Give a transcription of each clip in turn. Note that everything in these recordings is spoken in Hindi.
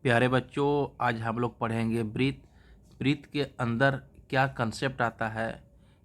प्यारे बच्चों, आज हम लोग पढ़ेंगे ब्रीथ। ब्रीथ के अंदर क्या कंसेप्ट आता है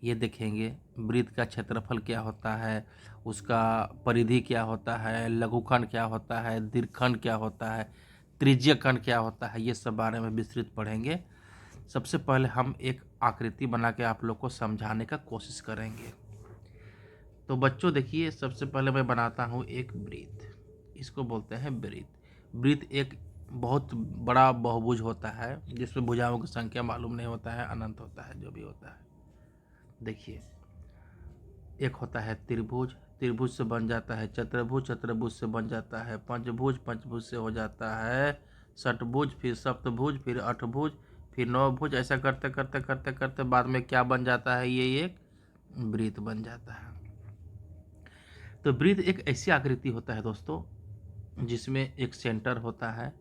ये देखेंगे। ब्रीथ का क्षेत्रफल क्या होता है, उसका परिधि क्या होता है, लघुखंड क्या होता है, दीर्घखंड क्या होता है, त्रिज्यखंड क्या होता है, ये सब बारे में विस्तृत पढ़ेंगे। सबसे पहले हम एक आकृति बना के आप लोग को समझाने का कोशिश करेंगे। तो बच्चों देखिए, सबसे पहले मैं बनाता हूँ एक ब्रीथ। इसको बोलते हैं ब्रीथ। ब्रीथ एक बहुत बड़ा बहुभुज होता है जिसमें भुजाओं की संख्या मालूम नहीं होता है, अनंत होता है, जो भी होता है। देखिए, एक होता है त्रिभुज, त्रिभुज से बन जाता है चतुर्भुज, चतुर्भुज से बन जाता है पंचभुज, पंचभुज से हो जाता है षटभुज, फिर सप्तभुज, फिर अठभुज, फिर नवभुज। ऐसा करते करते करते करते बाद में क्या बन जाता है, ये एक ब्रीथ बन जाता है। तो ब्रीथ एक ऐसी आकृति होता है दोस्तों जिसमें एक सेंटर होता है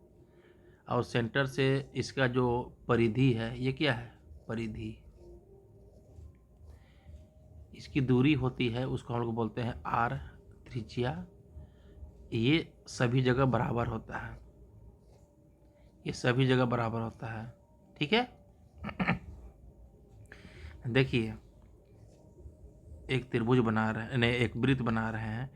और सेंटर से इसका जो परिधि है, ये क्या है, परिधि। इसकी दूरी होती है, उसको हम लोग बोलते हैं आर, त्रिज्या। ये सभी जगह बराबर होता है, ये सभी जगह बराबर होता है। ठीक है। देखिए, एक त्रिभुज बना रहे नहीं, एक वृत्त बना रहे हैं।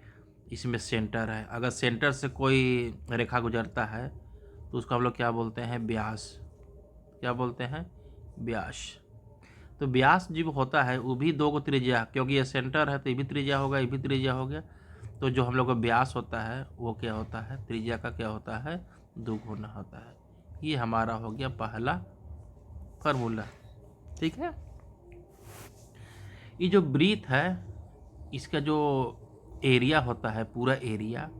इसमें सेंटर है, अगर सेंटर से कोई रेखा गुजरता है तो उसको हम लोग क्या बोलते हैं, व्यास। क्या बोलते हैं, व्यास। तो व्यास जब होता है वो भी दो को त्रिज्या, क्योंकि ये सेंटर है तो ये भी त्रिज्या होगा, ये भी त्रिज्या हो गया। तो जो हम लोग का व्यास होता है वो क्या होता है, त्रिज्या का क्या होता है, दुगुना होता है। ये हमारा हो गया पहला फार्मूला। ठीक है। ये जो ब्रीथ है, इसका जो एरिया होता है, पूरा एरिया,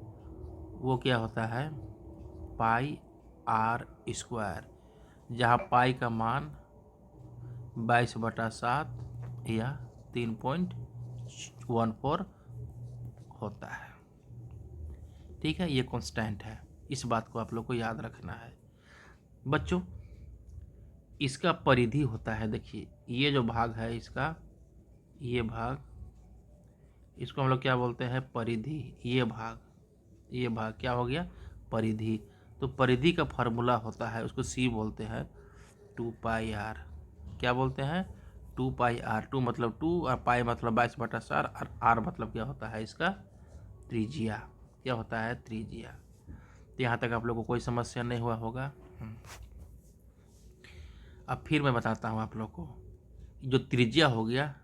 वो क्या होता है, पाई आर स्क्वायर, जहाँ पाई का मान 22/7 या 3.14 होता है। ठीक है, ये कांस्टेंट है, इस बात को आप लोग को याद रखना है। बच्चों, इसका परिधि होता है, देखिए ये जो भाग है इसका, ये भाग, इसको हम लोग क्या बोलते हैं, परिधि। ये भाग क्या हो गया, परिधि। तो परिधि का फार्मूला होता है, उसको सी बोलते हैं, 2πr। क्या बोलते हैं, 2πr। 2 मतलब 2 और पाई मतलब 22/4 और आर मतलब क्या होता है इसका, त्रिज्या। क्या होता है, त्रिज्या। तो यहाँ तक आप लोग को कोई समस्या नहीं हुआ होगा। अब फिर मैं बताता हूँ आप लोग को। जो त्रिज्या हो गया,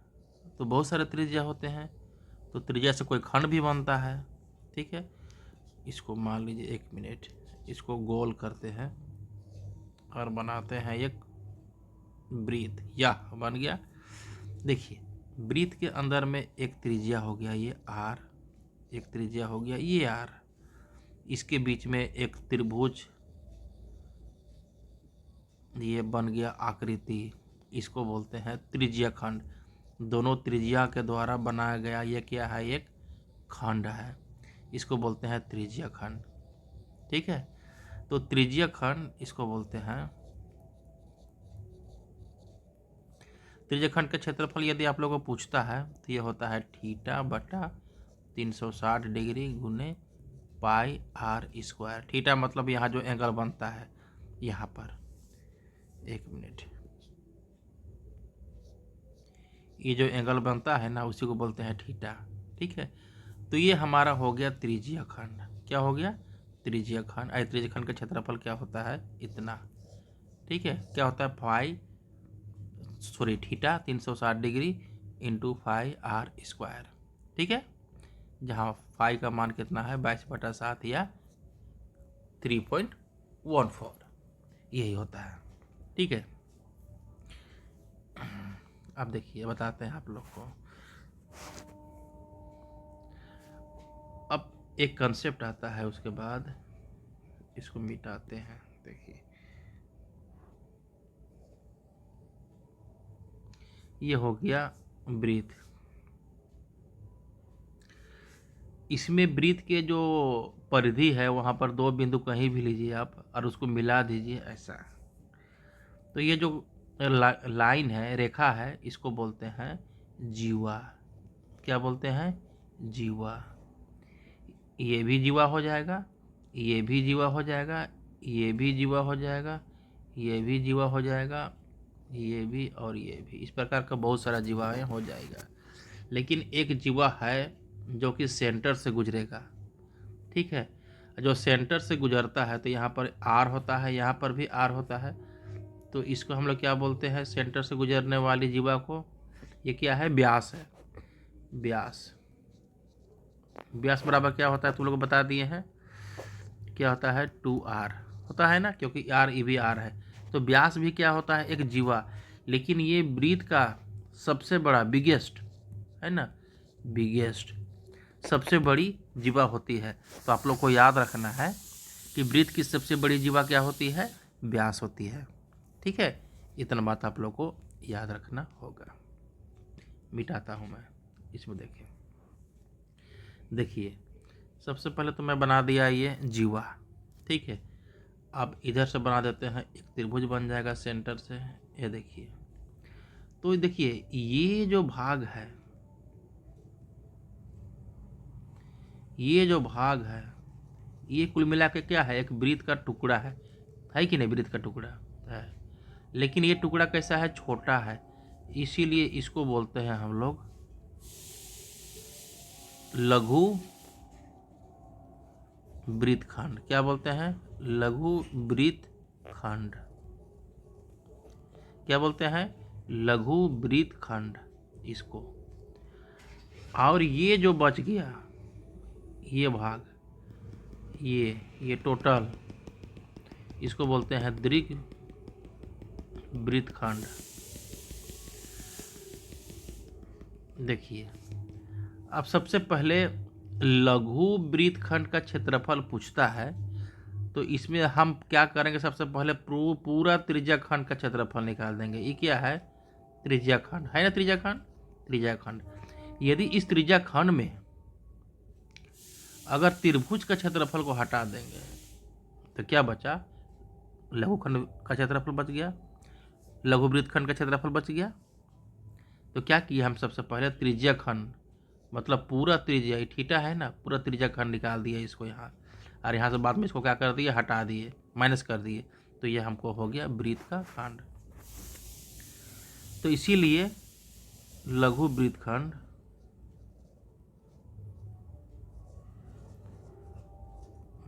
तो बहुत सारे त्रिज्या होते हैं, तो त्रिज्या से कोई खंड भी बनता है। ठीक है। इसको मान लीजिए, एक मिनट, इसको गोल करते हैं और बनाते हैं एक ब्रीथ। या बन गया। देखिए, ब्रीथ के अंदर में एक त्रिज्या हो गया ये आर, एक त्रिज्या हो गया ये आर। इसके बीच में एक त्रिभुज, ये बन गया आकृति, इसको बोलते हैं त्रिज्या खंड। दोनों त्रिज्या के द्वारा बनाया गया ये क्या है, एक खंड है, इसको बोलते हैं त्रिज्या खंड। ठीक है। तो त्रिज्या खंड इसको बोलते हैं। त्रिज्या खंड का क्षेत्रफल यदि आप लोगों को पूछता है तो ये होता है θ/360 गुने पाई आर स्क्वायर। थीटा मतलब यहाँ जो एंगल बनता है यहाँ पर, एक मिनट, ये जो एंगल बनता है ना उसी को बोलते हैं थीटा। ठीक है। तो ये हमारा हो गया त्रिज्या खंड। क्या हो गया, त्रिज्या खंड। त्रिज्या खंड का क्षेत्रफल क्या होता है, इतना। ठीक है। क्या होता है, थीटा 360 इंटू 5r²। ठीक है। जहाँ फाई का मान कितना है, 22/7 या 3.14, यही होता है। ठीक है। अब देखिए, बताते हैं आप लोग को। अब एक कंसेप्ट आता है, उसके बाद इसको मिटाते हैं। देखिए, ये हो गया ब्रीथ। इसमें ब्रीथ के जो परिधि है वहाँ पर दो बिंदु कहीं भी लीजिए आप और उसको मिला दीजिए ऐसा। तो ये जो लाइन है, रेखा है, इसको बोलते हैं जीवा। क्या बोलते हैं, जीवा। ये भी जीवा हो जाएगा, ये भी जीवा हो जाएगा, ये भी जीवा हो जाएगा, ये भी जीवा हो जाएगा, ये भी और ये भी। इस प्रकार का बहुत सारा जीवाएँ हो जाएगा। लेकिन एक जीवा है जो कि सेंटर से गुजरेगा, ठीक है। जो सेंटर से गुजरता है तो यहाँ पर आर होता है, यहाँ पर भी आर होता है। तो इसको हम लोग क्या बोलते हैं, सेंटर से गुजरने वाली जीवा को? ये क्या है, व्यास है। व्यास, व्यास बराबर क्या होता है तुम लोग बता दिए हैं, क्या होता है 2r होता है ना, क्योंकि आर ई भी आर है। तो व्यास भी क्या होता है, एक जीवा। लेकिन ये वृत्त का सबसे बड़ा, बिगेस्ट है ना, बिगेस्ट सबसे बड़ी जीवा होती है। तो आप लोग को याद रखना है कि वृत्त की सबसे बड़ी जीवा क्या होती है, व्यास होती है, ठीक है। इतना बात आप लोग को याद रखना होगा। मिटाता हूँ मैं इसमें, देखिए सबसे पहले तो मैं बना दिया ये जीवा, ठीक है। अब इधर से बना देते हैं, एक त्रिभुज बन जाएगा सेंटर से, ये देखिए। तो देखिए ये जो भाग है, ये जो भाग है, ये कुल मिला के क्या है, एक वृत्त का टुकड़ा है कि नहीं, वृत्त का टुकड़ा है। लेकिन ये टुकड़ा कैसा है, छोटा है, इसीलिए इसको बोलते हैं हम लोग लघु वृत्तखंड। क्या बोलते हैं, लघु वृत्तखंड। क्या बोलते हैं, लघु वृत्तखंड इसको। और ये जो बच गया, ये भाग, ये टोटल, इसको बोलते हैं दीर्घ वृत्तखंड। देखिए अब सबसे पहले लघु वृत्तखंड का क्षेत्रफल पूछता है, तो इसमें हम क्या करेंगे, सबसे पहले पूरा त्रिज्याखंड का क्षेत्रफल निकाल देंगे। ये क्या है, त्रिज्याखंड है ना, त्रिज्याखंड। यदि इस त्रिज्याखंड में अगर त्रिभुज का क्षेत्रफल को हटा देंगे तो क्या बचा, लघुखंड का क्षेत्रफल बच गया, लघु वृत्तखंड का क्षेत्रफल बच गया। तो क्या किया हम, सबसे पहले त्रिज्याखंड, मतलब पूरा त्रिज्या, ये थीटा है ना, पूरा त्रिज्याखंड निकाल दिया इसको यहाँ, और यहाँ से बाद में इसको क्या कर दिए, हटा दिए, माइनस कर दिए। तो ये हमको हो गया वृत्त का खंड। तो इसीलिए लघु वृत्तखंड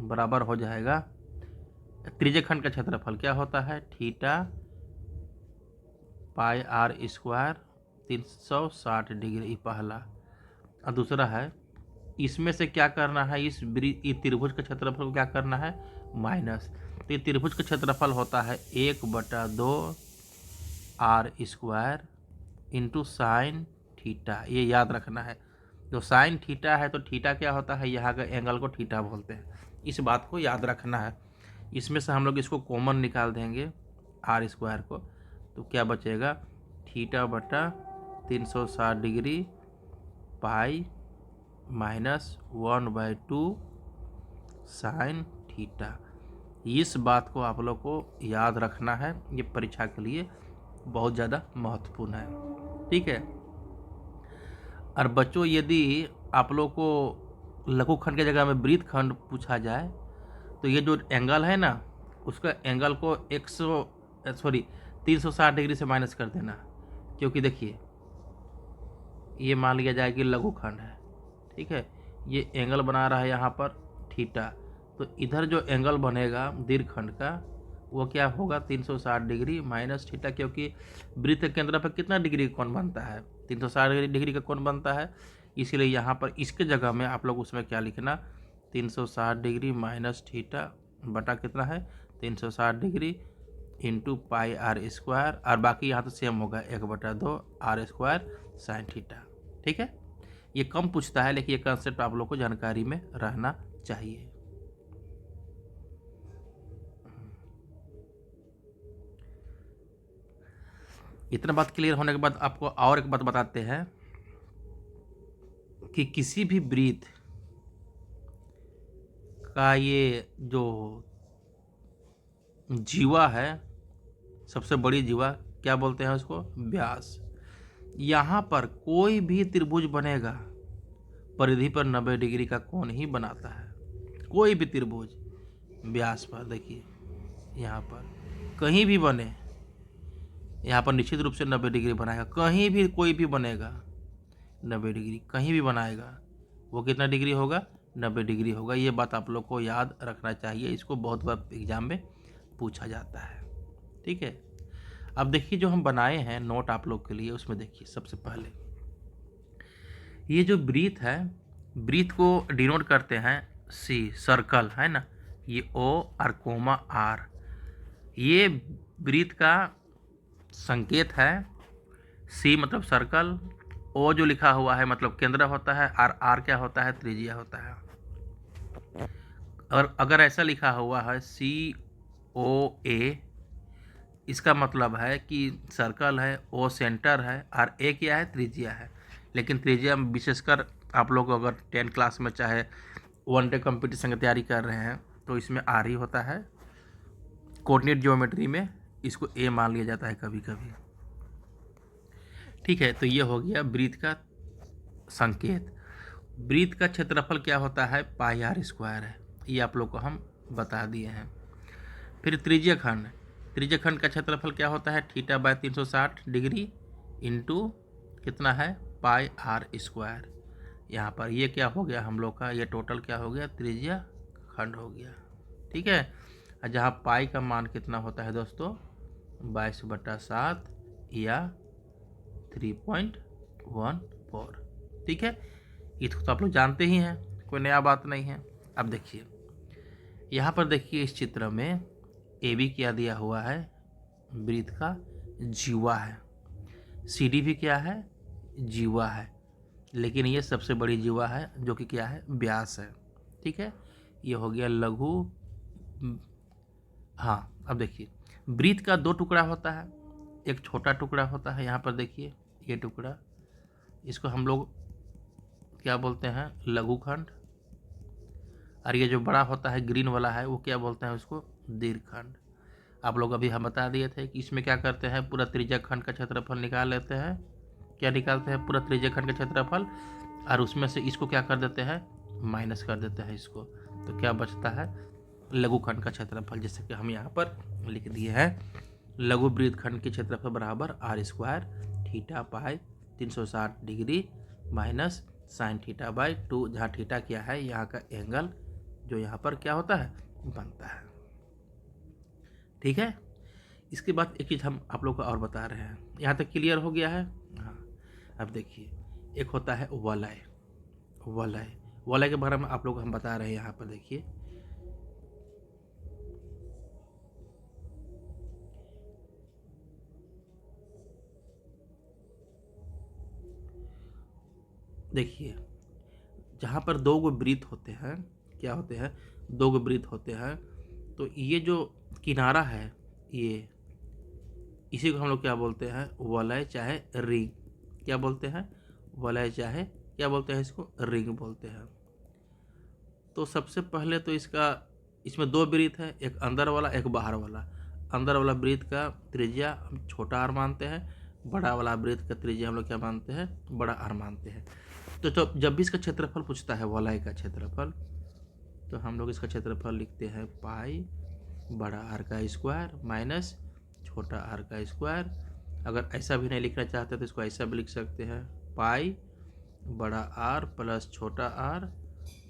बराबर हो जाएगा, त्रिज्याखंड का क्षेत्रफल क्या होता है, theta pi r square 360 degree, पहला। और दूसरा है, इसमें से क्या करना है, इस त्रिभुज का क्षेत्रफल को क्या करना है, माइनस। तो ये त्रिभुज का क्षेत्रफल होता है 1/2 r square into sine theta, ये याद रखना है। जो साइन थीटा है, तो थीटा क्या होता है, यहाँ का एंगल को थीटा बोलते हैं, इस बात को याद रखना है। इसमें से हम लोग इसको कॉमन निकाल देंगे, आर स्क्वायर को, तो क्या बचेगा, थीटा बटा 360 degree pi minus 1/2 sine theta. इस बात को आप लोग को याद रखना है, ये परीक्षा के लिए बहुत ज़्यादा महत्वपूर्ण है, ठीक है। और बच्चों, यदि आप लोग को लघुखंड की जगह में वृत्तखंड पूछा जाए, तो ये जो एंगल है ना, उसका एंगल को 360 डिग्री से माइनस कर देना। क्योंकि देखिए ये मान लिया जाए कि लघुखंड है, ठीक है, ये एंगल बना रहा है यहाँ पर थीटा, तो इधर जो एंगल बनेगा दीर्घखंड का, वो क्या होगा, 360 डिग्री माइनस थीटा। क्योंकि वृत्त के केंद्र पर कितना डिग्री का कोण बनता है, 360 डिग्री का कोण बनता है। इसीलिए यहाँ पर इसके जगह में आप लोग उसमें क्या लिखना, 360 डिग्री माइनस थीटा बटा कितना है, 360 degree into pi r square, और बाकी यहाँ तो सेम होगा 1/2 आर स्क्वायर साइन थीटा, ठीक है। ये कम पूछता है, लेकिन ये कंसेप्ट आप लोग को जानकारी में रहना चाहिए। इतना बात क्लियर होने के बाद आपको और एक बात बताते हैं कि किसी भी वृत्त का ये जो जीवा है, सबसे बड़ी जीवा, क्या बोलते हैं उसको, व्यास। यहाँ पर कोई भी त्रिभुज बनेगा परिधि पर 90 डिग्री का कोण ही बनाता है, कोई भी त्रिभुज व्यास पर। देखिए यहाँ पर कहीं भी बने, यहाँ पर निश्चित रूप से 90 डिग्री बनाएगा। कहीं भी कोई भी बनेगा 90 डिग्री, कहीं भी बनाएगा वो कितना डिग्री होगा, 90 डिग्री होगा। ये बात आप लोग को याद रखना चाहिए, इसको बहुत बार एग्जाम में पूछा जाता है। ठीक है, अब देखिए जो हम बनाए हैं नोट आप लोग के लिए, उसमें देखिए सबसे पहले ये जो ब्रीथ है, ब्रीथ को डिनोट करते हैं सी, सर्कल है ना, ये ओ और कोमा आर, ये ब्रीथ का संकेत है। सी मतलब सर्कल, ओ जो लिखा हुआ है मतलब केंद्र होता है, और आर क्या होता है, त्रिज्या होता है। और अगर ऐसा लिखा हुआ है COA, इसका मतलब है कि सर्कल है, ओ सेंटर है, और ए क्या है, त्रिज्या है। लेकिन त्रिज्या विशेषकर आप लोग अगर 10 क्लास में चाहे 1 डे कंपटीशन की तैयारी कर रहे हैं तो इसमें आर ही होता है। कोऑर्डिनेट ज्योमेट्री में इसको ए मान लिया जाता है कभी कभी। ठीक है, तो ये हो गया ब्रीथ का संकेत। ब्रीथ का क्षेत्रफल क्या होता है, पाई आर स्क्वायर है, ये आप लोग को हम बता दिए हैं। फिर त्रिज्य खंड, त्रिज्य खंड का क्षेत्रफल क्या होता है, थीटा बाय 360 डिग्री इंटू कितना है, पाई आर स्क्वायर। यहाँ पर ये क्या हो गया हम लोग का, ये टोटल क्या हो गया, त्रिज्य खंड हो गया। ठीक है, और जहाँ पाई का मान कितना होता है दोस्तों, 22/7 या 3.14। ठीक है, ये तो आप लोग जानते ही हैं, कोई नया बात नहीं है। अब देखिए यहाँ पर देखिए इस चित्र में ए बी क्या दिया हुआ है, वृत्त का जीवा है, सी डी भी क्या है, जीवा है, लेकिन ये सबसे बड़ी जीवा है जो कि क्या है, व्यास है। ठीक है, ये हो गया लघु। हाँ, अब देखिए वृत्त का 2 टुकड़ा होता है, एक छोटा टुकड़ा होता है, यहाँ पर देखिए ये टुकड़ा, इसको हम लोग क्या बोलते हैं, लघुखंड। और ये जो बड़ा होता है ग्रीन वाला है वो क्या बोलते हैं, उसको दीर्घखंड। आप लोग अभी हम बता दिए थे कि इसमें क्या करते हैं, पूरा त्रिज्या खंड का क्षेत्रफल निकाल लेते हैं। क्या निकालते हैं, पूरा त्रिज्या खंड का क्षेत्रफल, और उसमें से इसको क्या कर देते हैं, माइनस कर देते हैं इसको, तो क्या बचता है, लघु खंड का क्षेत्रफल। जैसे कि हम यहाँ पर लिख दिए हैं, लघु वृत्त खंड के क्षेत्रफल बराबर r square theta pi 360 degree minus sine theta by 2, जहाँ थीटा क्या है, यहाँ का एंगल जो यहाँ पर क्या होता है, बनता है। ठीक है, इसके बाद एक चीज़ हम आप लोग को और बता रहे हैं, यहाँ तक क्लियर हो गया है। हाँ, अब देखिए एक होता है वलय, वलय, वलय के बारे में आप लोग हम बता रहे हैं। यहाँ पर देखिए देखिए जहाँ पर 2 गो वृत्त होते हैं, क्या होते हैं, 2 गो वृत्त होते हैं, तो ये जो किनारा है, ये इसी को हम लोग क्या बोलते हैं, वलय चाहे रिंग। क्या बोलते हैं, वलय चाहे क्या बोलते हैं, इसको रिंग बोलते हैं। तो सबसे पहले तो इसमें 2 वृत्त है, एक अंदर वाला एक बाहर वाला। अंदर वाला वृत्त का त्रिज्या हम छोटा आर मानते हैं, बड़ा वाला वृत्त का त्रिज्या हम लोग क्या मानते हैं, बड़ा आर मानते हैं। तो जब भी इसका क्षेत्रफल पूछता है, वलय का क्षेत्रफल, तो हम लोग इसका क्षेत्रफल लिखते हैं पाई बड़ा आर का स्क्वायर माइनस छोटा आर का स्क्वायर। अगर ऐसा भी नहीं लिखना चाहते तो इसको ऐसा भी लिख सकते हैं, पाई बड़ा आर प्लस छोटा आर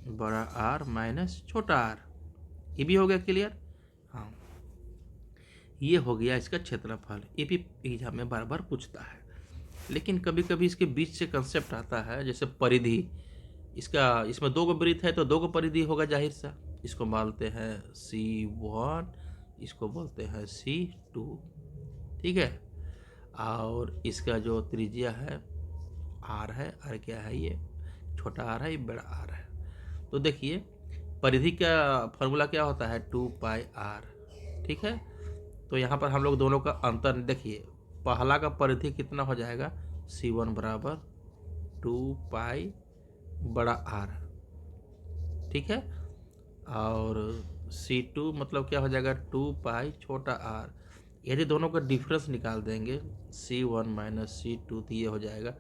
बड़ा आर माइनस छोटा आर। ये भी हो गया क्लियर। हाँ, ये हो गया इसका क्षेत्रफल। ये भी एग्जाम में बार बार पूछता है, लेकिन कभी कभी इसके बीच से कंसेप्ट आता है, जैसे परिधि। इसमें 2 गो वृत्त है तो 2 गो परिधि होगा जाहिर सा। इसको बोलते हैं C1, इसको बोलते हैं C2। ठीक है, और इसका जो त्रिज्या है आर है, आर क्या है, ये छोटा आर है, ये बड़ा आर है। तो देखिए परिधि का फॉर्मूला क्या होता है, 2πr। ठीक है, तो यहाँ पर हम लोग दोनों का अंतर देखिए, पहला का परिधि कितना हो जाएगा, C1 बराबर 2π बड़ा आर। ठीक है, और C2 मतलब क्या हो जाएगा, 2π छोटा आर। यदि दोनों का डिफरेंस निकाल देंगे, C1 माइनस C2, तो ये हो जाएगा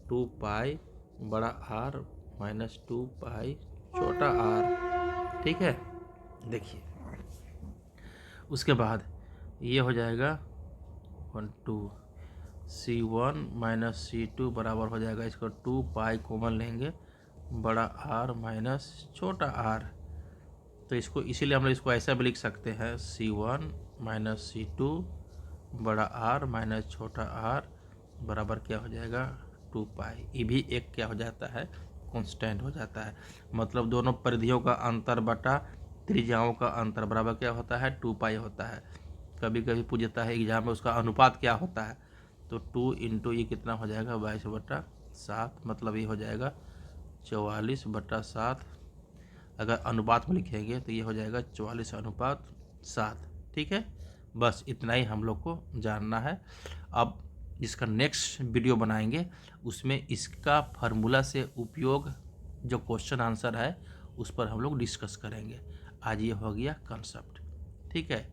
2π बड़ा आर माइनस 2π छोटा आर। ठीक है, देखिए उसके बाद ये हो जाएगा 1 2 C1 माइनस C2 बराबर हो जाएगा, इसको 2 पाई कॉमन लेंगे, बड़ा R माइनस छोटा r। तो इसको इसीलिए हम लोग इसको ऐसा भी लिख सकते हैं C1 माइनस C2 बड़ा R माइनस छोटा r बराबर क्या हो जाएगा 2 पाई। ये भी एक क्या हो जाता है कांस्टेंट हो जाता है। मतलब दोनों परिधियों का अंतर बटा त्रिज्याओं का अंतर बराबर क्या होता है 2 पाई होता है। कभी कभी पूछता है एग्जाम में उसका अनुपात क्या होता है, तो 2 इंटू ये कितना हो जाएगा 22/7, मतलब ये हो जाएगा 44/7। अगर अनुपात में लिखेंगे तो ये हो जाएगा 44/7। ठीक है, बस इतना ही हम लोग को जानना है। अब जिसका नेक्स्ट वीडियो बनाएंगे उसमें इसका फार्मूला से उपयोग जो क्वेश्चन आंसर है उस पर हम लोग डिस्कस करेंगे। आज ये हो गया कंसेप्ट। ठीक है,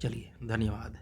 चलिए धन्यवाद।